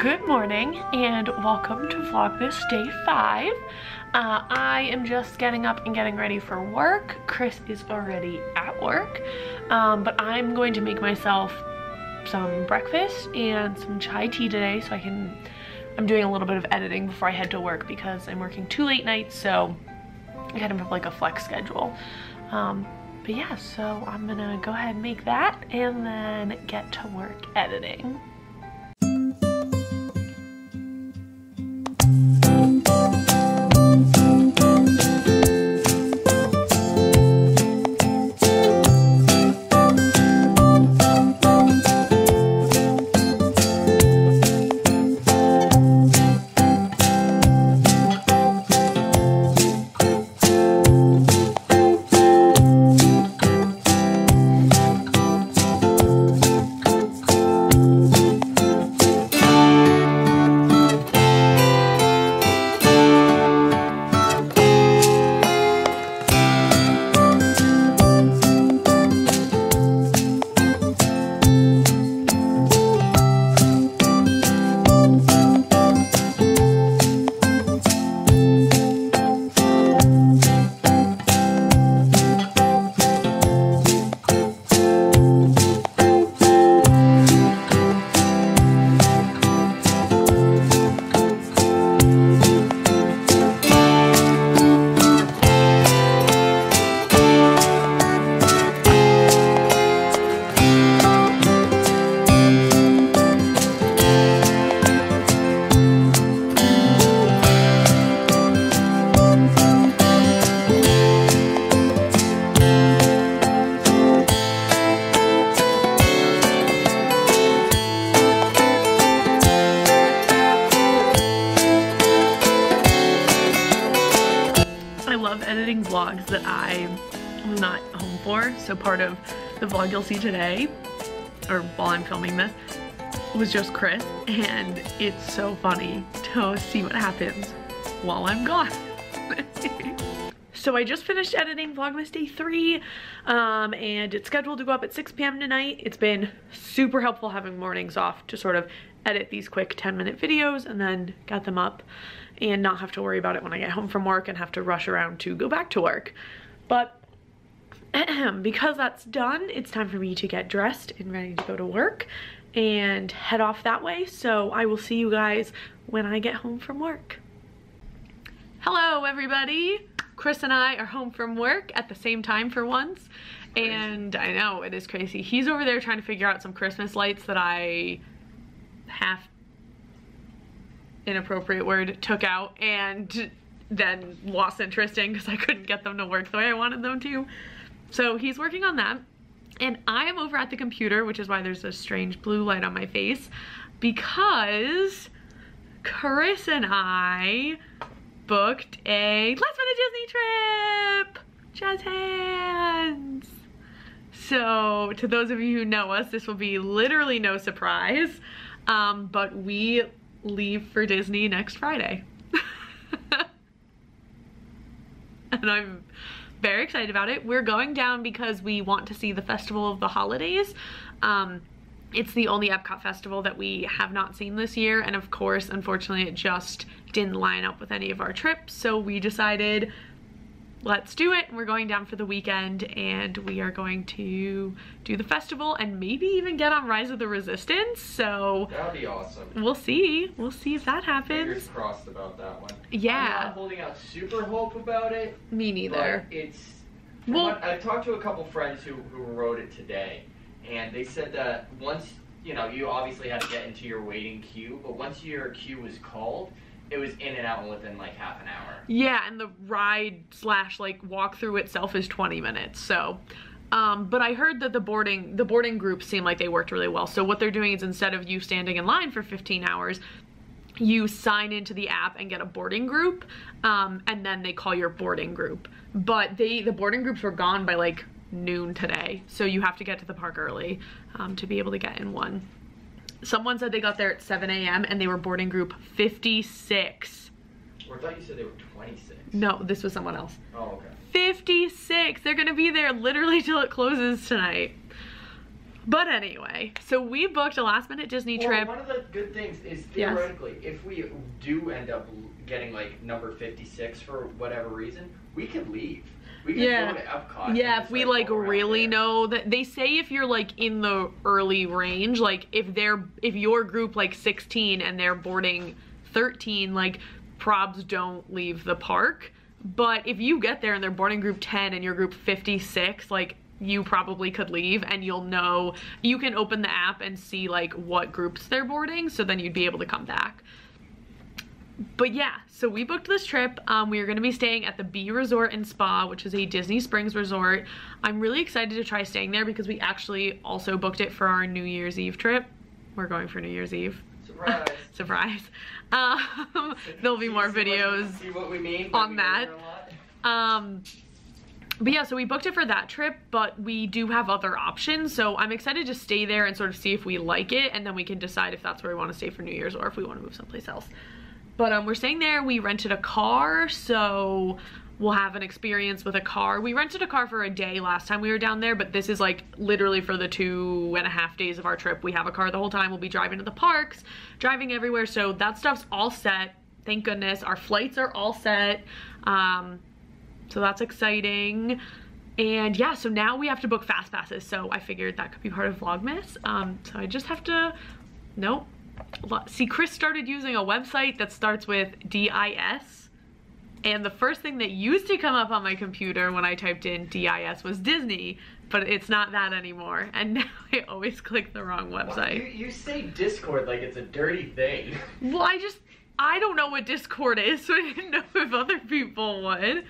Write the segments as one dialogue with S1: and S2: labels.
S1: Good morning and welcome to Vlogmas Day 5. I am just getting up and getting ready for work. Chris is already at work, but I'm going to make myself some breakfast and some chai tea today so I'm doing a little bit of editing before I head to work because I'm working 2 late nights, so I kind of have like a flex schedule. But yeah, so I'm gonna go ahead and make that and then get to work editing. Editing vlogs that I was not home for, so part of the vlog you'll see today, or while I'm filming this, was just Chris, and it's so funny to see what happens while I'm gone. So I just finished editing Vlogmas Day 3, and it's scheduled to go up at 6 p.m. tonight. It's been super helpful having mornings off to sort of edit these quick 10-minute videos and then get them up and not have to worry about it when I get home from work and have to rush around to go back to work. But because that's done, it's time for me to get dressed and ready to go to work and head off that way. So I will see you guys when I get home from work. Hello everybody. Chris and I are home from work at the same time for once. And I know, it is crazy. He's over there trying to figure out some Christmas lights that I inappropriate word took out and then lost interest in because I couldn't get them to work the way I wanted them to. So he's working on that, and I am over at the computer, which is why there's a strange blue light on my face, because Chris and I booked a last-minute Disney trip! Jazz hands! So to those of you who know us, this will be literally no surprise, but we leave for Disney next Friday. And I'm very excited about it. We're going down because we want to see the Festival of the Holidays. It's the only Epcot festival that we have not seen this year, and of course, unfortunately, it just didn't line up with any of our trips, so we decided, let's do it. We're going down for the weekend and we are going to do the festival and maybe even get on Rise of the Resistance. So
S2: that would be awesome.
S1: We'll see. We'll see if that happens.
S2: Fingers crossed about that one.
S1: Yeah.
S2: I'm not holding out super hope about it.
S1: Me neither.
S2: But it's, well, I talked to a couple friends who rode it today, and they said that once, you know, you obviously had to get into your waiting queue, but once your queue was called, it was in and out within like half an hour. Yeah, and the ride / like walkthrough itself is 20 minutes. So, but I heard that the boarding groups seem like they worked really well. So what they're doing is, instead of you standing in line for 15 hours, you sign into the app and get a boarding group, and then they call your boarding group. But the boarding groups were gone by like noon today, so you have to get to the park early to be able to get in one. Someone said they got there at 7 a.m. and they were boarding group 56. Or I thought you said they were 26.
S1: No, this was someone else.
S2: Oh, okay.
S1: 56! They're gonna be there literally till it closes tonight. But anyway, so we booked a last minute Disney trip.
S2: One of the good things is theoretically, if we do end up getting like number 56 for whatever reason, we could leave. We could go to Epcot.
S1: Yeah, if we like really know that they say if you're like in the early range, like if your group like 16 and they're boarding 13, like probs don't leave the park. But if you get there and they're boarding group 10 and your group 56, like you probably could leave, and you'll know, you can open the app and see like what groups they're boarding, so then you'd be able to come back. But yeah, so we booked this trip. We are going to be staying at the B Resort and Spa, which is a Disney Springs resort. I'm really excited to try staying there because we actually also booked it for our New Year's Eve trip. We're going for New Year's Eve.
S2: Surprise.
S1: Surprise. There'll be more videos
S2: see what we mean
S1: on that. But yeah, so we booked it for that trip, but we do have other options. So I'm excited to stay there and sort of see if we like it, and then we can decide if that's where we want to stay for New Year's or if we want to move someplace else. But we're staying there. We rented a car, so we'll have an experience with a car. We rented a car for a day last time we were down there, but this is like literally for the 2.5 days of our trip. We have a car the whole time. We'll be driving to the parks, driving everywhere. So that stuff's all set. Thank goodness. Our flights are all set. So that's exciting. And yeah, so now we have to book fast passes. So I figured that could be part of Vlogmas. So I just have to, nope. See, Chris started using a website that starts with DIS. And the first thing that used to come up on my computer when I typed in DIS was Disney, but it's not that anymore. And now I always click the wrong website.
S2: Well, you say Discord like it's a dirty thing.
S1: Well, I don't know what Discord is, so I didn't know if other people would.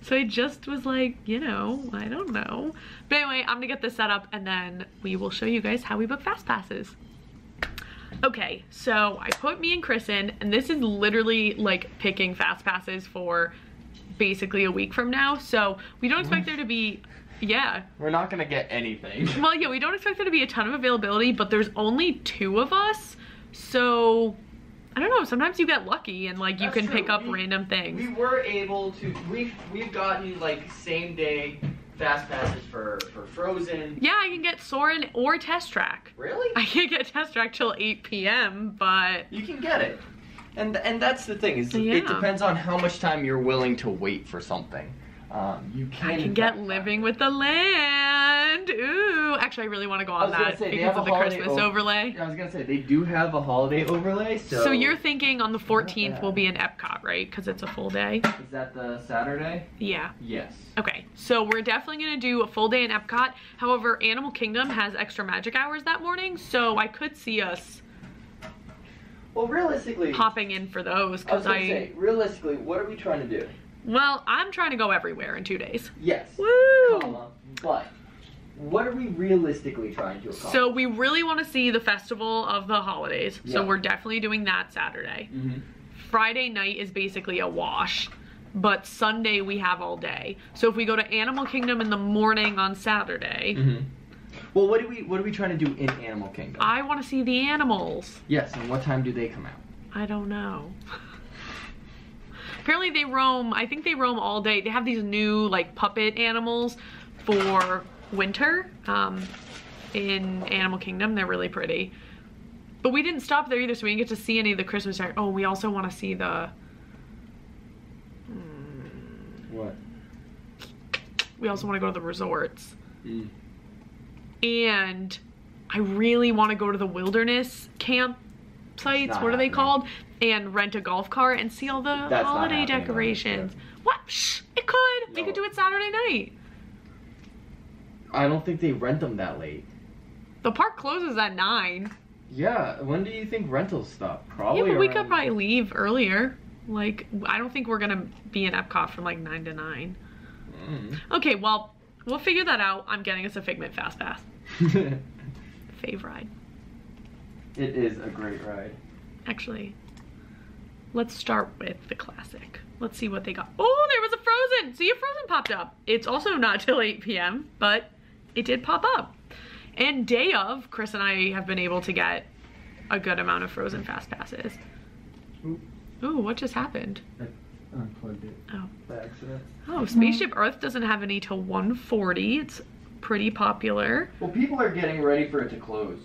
S1: So I just was like, you know, I don't know. But anyway, I'm gonna get this set up and then we will show you guys how we book fast passes. Okay, so I put me and Chris in, and this is literally like picking fast passes for basically a week from now. So we don't expect there to be, yeah.
S2: We're not gonna get anything.
S1: Well, yeah, we don't expect there to be a ton of availability, but there's only 2 of us. So I don't know, sometimes you get lucky and like you can pick up random things.
S2: We were able to, we've gotten like same day fast passes for Frozen.
S1: Yeah, I can get Soarin' or Test Track.
S2: Really?
S1: I can't get Test Track till 8 p.m., but
S2: you can get it. And that's the thing, is it depends on how much time you're willing to wait for something. You can
S1: I can get Living with the Land. Ooh, actually I really want to go on that because of the Christmas overlay.
S2: I was gonna say, they do have a holiday overlay, so
S1: you're thinking on the 14th we'll be in Epcot, right? Because it's a full day.
S2: Is that the Saturday?
S1: Yeah.
S2: Yes.
S1: Okay, so we're definitely gonna do a full day in Epcot. However, Animal Kingdom has extra magic hours that morning, so I could see us,
S2: well, realistically,
S1: popping in for those, because
S2: realistically, what are we trying to do?
S1: Well, I'm trying to go everywhere in 2 days.
S2: Yes.
S1: Woo!
S2: But what are we realistically trying to accomplish?
S1: So we really want to see the Festival of the Holidays. Yeah. So we're definitely doing that Saturday.
S2: Mm-hmm.
S1: Friday night is basically a wash, but Sunday we have all day. So if we go to Animal Kingdom in the morning on Saturday.
S2: Mm-hmm. Well, what are we trying to do in Animal Kingdom?
S1: I want to see the animals.
S2: Yes, and what time do they come out?
S1: I don't know. Apparently they roam, I think they roam all day. They have these new like puppet animals for winter in Animal Kingdom. They're really pretty. But we didn't stop there either, so we didn't get to see any of the Christmas tree. Oh, we also want to see the...
S2: What?
S1: We also want to go to the resorts.
S2: Mm.
S1: And I really want to go to the wilderness campsites. What are they called? And rent a golf cart and see all the holiday decorations. What? Shh, it could. No. We could do it Saturday night.
S2: I don't think they rent them that late.
S1: The park closes at 9.
S2: Yeah, when do you think rentals stop? Probably
S1: yeah, but we could probably leave earlier. Like, I don't think we're gonna be in Epcot from like 9 to 9. Mm. Okay, well, we'll figure that out. I'm getting us a Figment Fast Pass. Fave ride.
S2: It is a great ride.
S1: Actually, let's start with the classic. Let's see what they got. Oh, there was a Frozen. See, a Frozen popped up. It's also not till 8 p.m., but it did pop up. And day of, Chris and I have been able to get a good amount of Frozen Fast Passes. Ooh, what just happened?
S2: I unplugged it.
S1: Oh.
S2: By accident.
S1: Oh, Spaceship Earth doesn't have any till 1:40. It's pretty popular.
S2: Well, people are getting ready for it to close.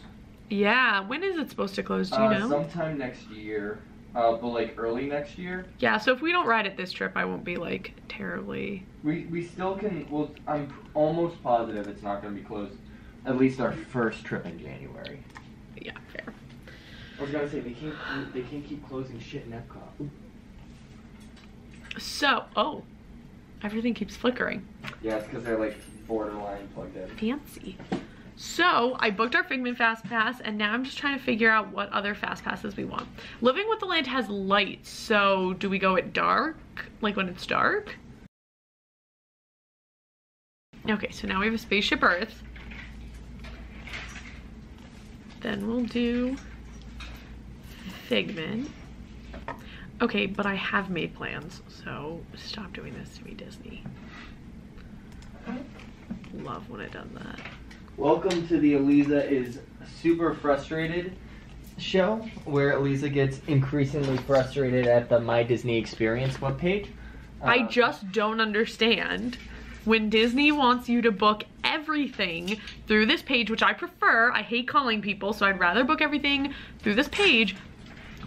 S1: Yeah, when is it supposed to close, do you know?
S2: Sometime next year, but like early next year.
S1: Yeah, so if we don't ride it this trip, I won't be like terribly...
S2: We still can, well, I'm almost positive it's not going to be closed, at least our first trip in January.
S1: Yeah, fair.
S2: I was going to say, they can't keep closing shit in Epcot.
S1: So, oh, everything keeps flickering.
S2: Yeah, it's because they're like borderline plugged in.
S1: Fancy. So I booked our Figment Fast Pass, and now I'm just trying to figure out what other Fast Passes we want. Living with the Land has lights, so do we go at dark? Like when it's dark? Okay, so now we have a Spaceship Earth. Then we'll do Figment. Okay, but I have made plans, so stop doing this to me, Disney. Love when it does that.
S2: Welcome to the Eliza is super frustrated show, where Eliza gets increasingly frustrated at the My Disney Experience webpage.
S1: I just don't understand when Disney wants you to book everything through this page, which I prefer. I hate calling people, so I'd rather book everything through this page.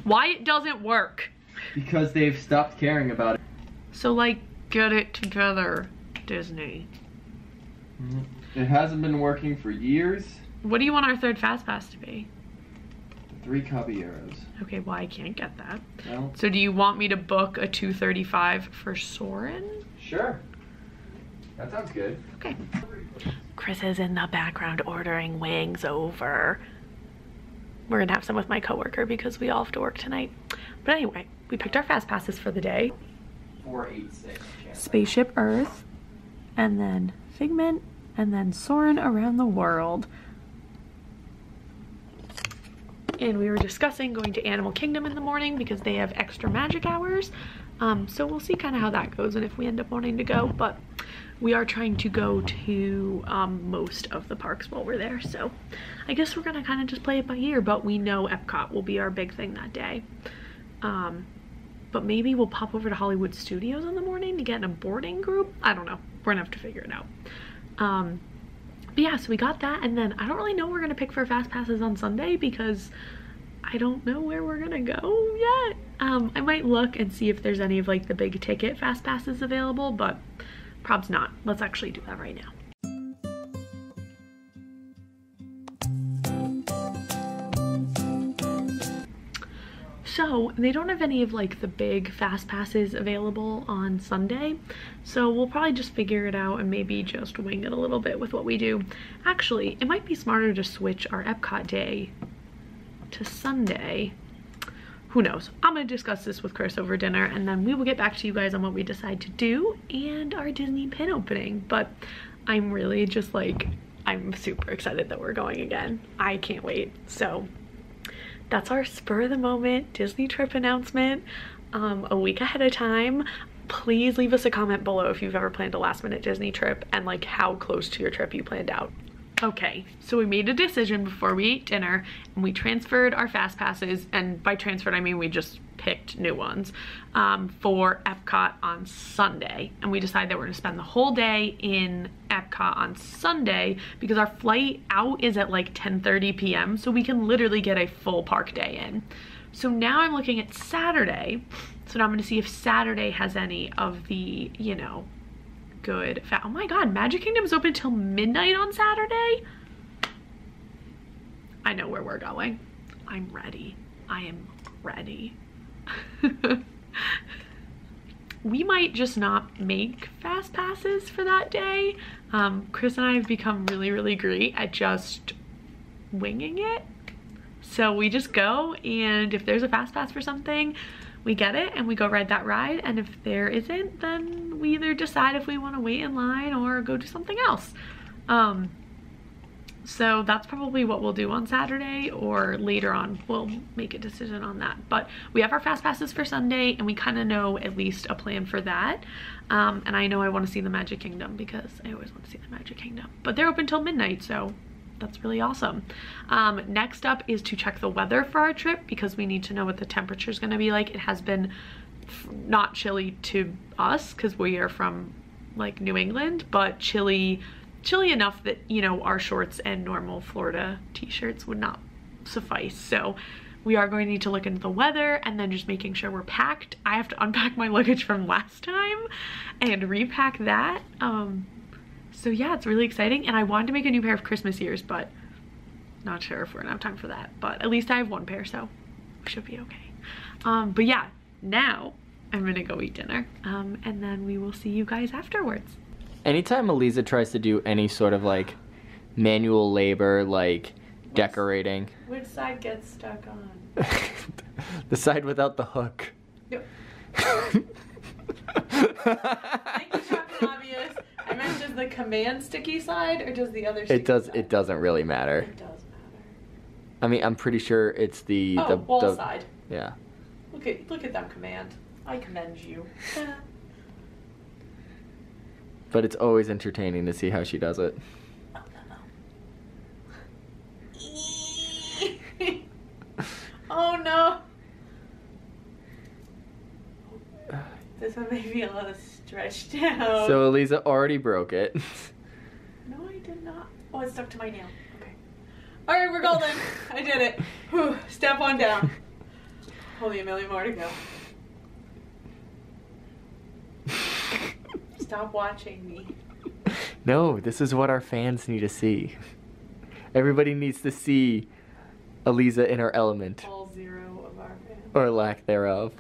S1: Why it doesn't work?
S2: Because they've stopped caring about it.
S1: So like, get it together, Disney.
S2: It hasn't been working for years.
S1: What do you want our third Fast Pass to be?
S2: 3 Caballeros.
S1: Okay, well I can't get that.
S2: No.
S1: So do you want me to book a 235 for Soarin'?
S2: Sure. That sounds good.
S1: Okay. Chris is in the background ordering wings over. We're gonna have some with my coworker because we all have to work tonight. But anyway, we picked our Fast Passes for the day.
S2: 486.
S1: Spaceship Earth, and then Figment, and then Soarin' Around the World. And we were discussing going to Animal Kingdom in the morning because they have extra magic hours. So we'll see kind of how that goes and if we end up wanting to go. But we are trying to go to most of the parks while we're there. So I guess we're gonna kind of just play it by ear, but we know Epcot will be our big thing that day. But maybe we'll pop over to Hollywood Studios in the morning to get in a boarding group. I don't know. We're gonna have to figure it out. But yeah, so we got that, and then I don't really know what we're gonna pick for Fast Passes on Sunday because I don't know where we're gonna go yet. I might look and see if there's any of like the big ticket Fast Passes available, but probs not. Let's actually do that right now. So they don't have any of like the big Fast Passes available on Sunday, so we'll probably just figure it out and maybe just wing it a little bit with what we do. Actually, it might be smarter to switch our Epcot day to Sunday. Who knows? I'm gonna discuss this with Chris over dinner, and then we will get back to you guys on what we decide to do and our Disney pin opening. But I'm really just like, I'm super excited that we're going again. I can't wait. So that's our spur of the moment Disney trip announcement, a week ahead of time. Please leave us a comment below if you've ever planned a last minute Disney trip and like how close to your trip you planned out. Okay, so we made a decision before we ate dinner and we transferred our Fast Passes, and by transferred I mean we just picked new ones, for Epcot on Sunday. And we decided that we're gonna spend the whole day in Epcot on Sunday because our flight out is at like 10:30 p.m. so we can literally get a full park day in. So now I'm looking at Saturday, so now I'm gonna see if Saturday has any of the, you know, good oh my god, Magic Kingdom is open till midnight on Saturday. I know where we're going. I'm ready. I am ready. We might just not make Fast Passes for that day. Chris and I have become really great at just winging it. So we just go, and if there's a Fast Pass for something, we get it and we go ride that ride, and if there isn't, then we either decide if we want to wait in line or go do something else. So that's probably what we'll do on Saturday, or later on we'll make a decision on that. But we have our Fast Passes for Sunday and we kind of know at least a plan for that. And I know I want to see the Magic Kingdom because I always want to see the Magic Kingdom, but they're open till midnight, so that's really awesome. Next up is to check the weather for our trip because we need to know what the temperature is going to be like. It has been not chilly to us because we are from like New England, but chilly chilly enough that, you know, our shorts and normal Florida t-shirts would not suffice. So we are going to need to look into the weather and then just making sure we're packed. I have to unpack my luggage from last time and repack that. So yeah, it's really exciting. And I wanted to make a new pair of Christmas ears, but not sure if we're gonna have time for that. But at least I have one pair, so we should be okay. But yeah, now I'm gonna go eat dinner, and then we will see you guys afterwards.
S2: Anytime Eliza tries to do any sort of like manual labor, like decorating.
S1: Which side gets stuck on?
S2: The side without the hook.
S1: No. Thank you, Chocolate Obvious. I meant, does the command sticky side or does the other sticky side?
S2: It doesn't really matter.
S1: It does matter.
S2: I mean, I'm pretty sure it's the
S1: wall side.
S2: Yeah.
S1: Look at that command. I commend you.
S2: But it's always entertaining to see how she does it.
S1: Oh no. This one may be a little stretched out.
S2: So Eliza already broke it.
S1: No, I did not. Oh, it stuck to my nail. Okay. Alright, we're golden. I did it. Whew. Step on down. Only a million more to go. Stop watching me.
S2: No, this is what our fans need to see. Everybody needs to see Eliza in her element.
S1: All zero of our fans.
S2: Or lack thereof.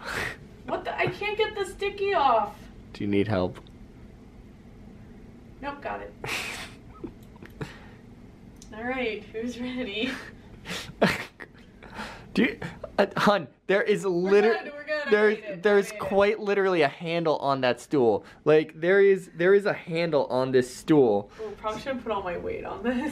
S1: What the? I can't get the sticky off.
S2: Do you need help?
S1: Nope, got it. Alright, who's ready?
S2: Hun, there is there's quite literally a handle on that stool. Like there is a handle on this stool.
S1: Oh, probably should put all my weight on this.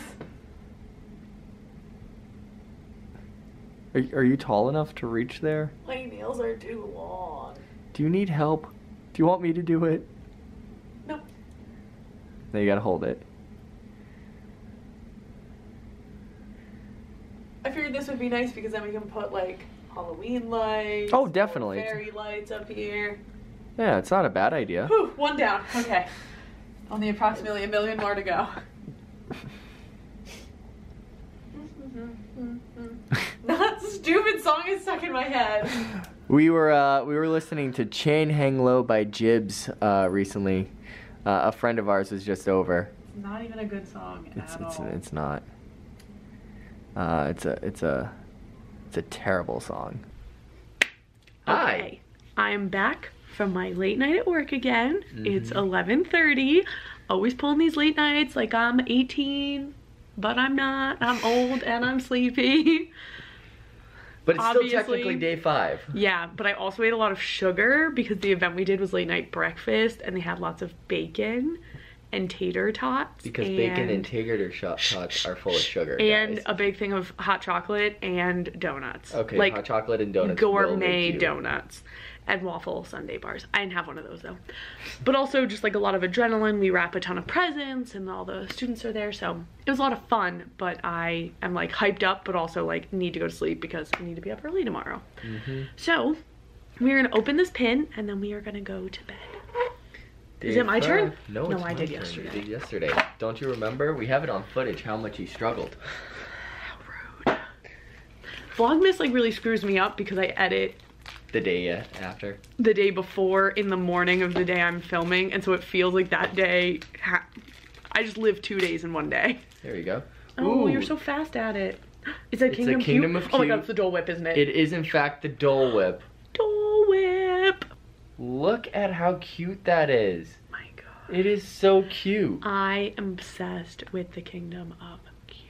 S2: Are you tall enough to reach there?
S1: My nails are too long.
S2: Do you need help? Do you want me to do it?
S1: Nope.
S2: Now you gotta hold it.
S1: I figured this would be nice because then we can put like Halloween lights.
S2: Oh, definitely.
S1: Fairy lights up here.
S2: Yeah, it's not a bad idea.
S1: Whew, one down. Okay. Only approximately a million more to go. That stupid song is stuck in my head.
S2: We were listening to Chain Hang Low by Jibs recently. A friend of ours was just over.
S1: It's not even a good song at all.
S2: It's not. It's a terrible song. Hi.
S1: Okay. I'm back from my late night at work again.
S2: Mm-hmm.
S1: It's 11:30. Always pulling these late nights like I'm 18, but I'm not. I'm old and I'm sleepy.
S2: But it's still technically day 5.
S1: Yeah, but I also ate a lot of sugar because the event we did was late night breakfast and they had lots of bacon and tater tots.
S2: Because bacon and tater tots are full of sugar,
S1: and
S2: guys.
S1: a big thing of hot chocolate and donuts.
S2: Okay,
S1: like
S2: hot chocolate and donuts.
S1: Gourmet donuts and waffle sundae bars. I didn't have one of those though. But also just like a lot of adrenaline. We wrap a ton of presents and all the students are there. So it was a lot of fun, but I am like hyped up, but also like need to go to sleep because I need to be up early tomorrow. Mm-hmm. So we're gonna open this pin and then we are gonna go to bed. Is it my turn?
S2: No, it's
S1: I did
S2: turn.
S1: yesterday.
S2: You did yesterday. Don't you remember? We have it on footage how much you struggled.
S1: How rude. Vlogmas like really screws me up because I edit
S2: the day after. The
S1: day before in the morning of the day I'm filming, and so it feels like that day, I just lived 2 days in one day.
S2: There you go.
S1: Oh,
S2: Ooh.
S1: You're so fast at it. Is that Kingdom
S2: of Q?
S1: Oh my god, it's the Dole Whip, isn't it?
S2: It is in fact the Dole Whip.
S1: Dole Whip.
S2: Look at how cute that is.
S1: My god.
S2: It is so cute.
S1: I am obsessed with the Kingdom of Q.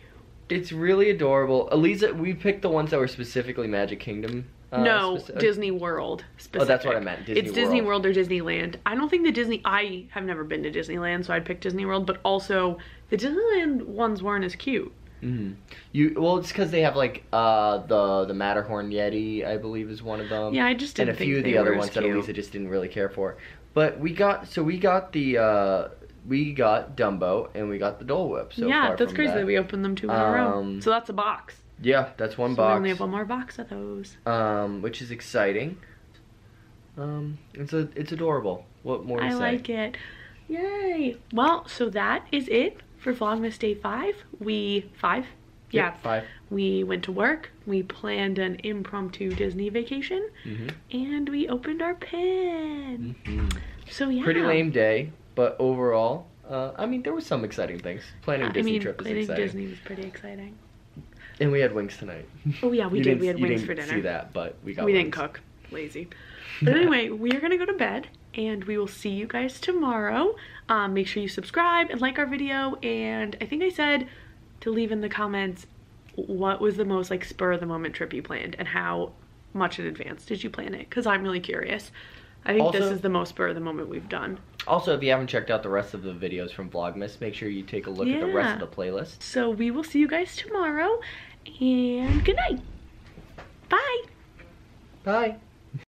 S2: It's really adorable. Eliza, we picked the ones that were specifically Magic Kingdom.
S1: No, Disney World specific.
S2: Oh, that's what I meant.
S1: It's Disney World or Disneyland. I don't think I have never been to Disneyland, so I'd pick Disney World, but also the Disneyland ones weren't as cute.
S2: Mm-hmm. Well, it's because they have like the Matterhorn Yeti, I believe, is one of them.
S1: Yeah, I just didn't think
S2: and a few of the other ones that Elisa just didn't really care for. But we got Dumbo and we got the Dole Whip. So
S1: yeah,
S2: far
S1: that's
S2: from
S1: crazy that we opened them 2 in a row. So that's a box.
S2: Yeah, that's one
S1: so
S2: box.
S1: We only have one more box of those.
S2: Which is exciting. It's adorable. What more to say?
S1: I like it. Yay! Well, so that is it for Vlogmas Day 5.
S3: Yep, 5.
S1: We went to work, we planned an impromptu Disney vacation, and we opened our pin. So yeah.
S3: Pretty lame day, but overall, I mean, there were some exciting things. Planning a Disney trip is exciting.
S1: Planning Disney was pretty exciting.
S3: And we had wings tonight.
S1: Oh yeah, we did. We had wings for dinner.
S3: You didn't see that, but we got
S1: We
S3: wings.
S1: didn't cook. Lazy. But anyway, we are gonna go to bed, and we will see you guys tomorrow. Make sure you subscribe and like our video, and I think I said to leave in the comments what was the most like spur of the moment trip you planned and how much in advance did you plan it, because I'm really curious. I think this is the most spur of the moment we've done.
S3: Also, if you haven't checked out the rest of the videos from Vlogmas, make sure you take a look at the rest of the playlist.
S1: So we will see you guys tomorrow, and good night. Bye.
S3: Bye.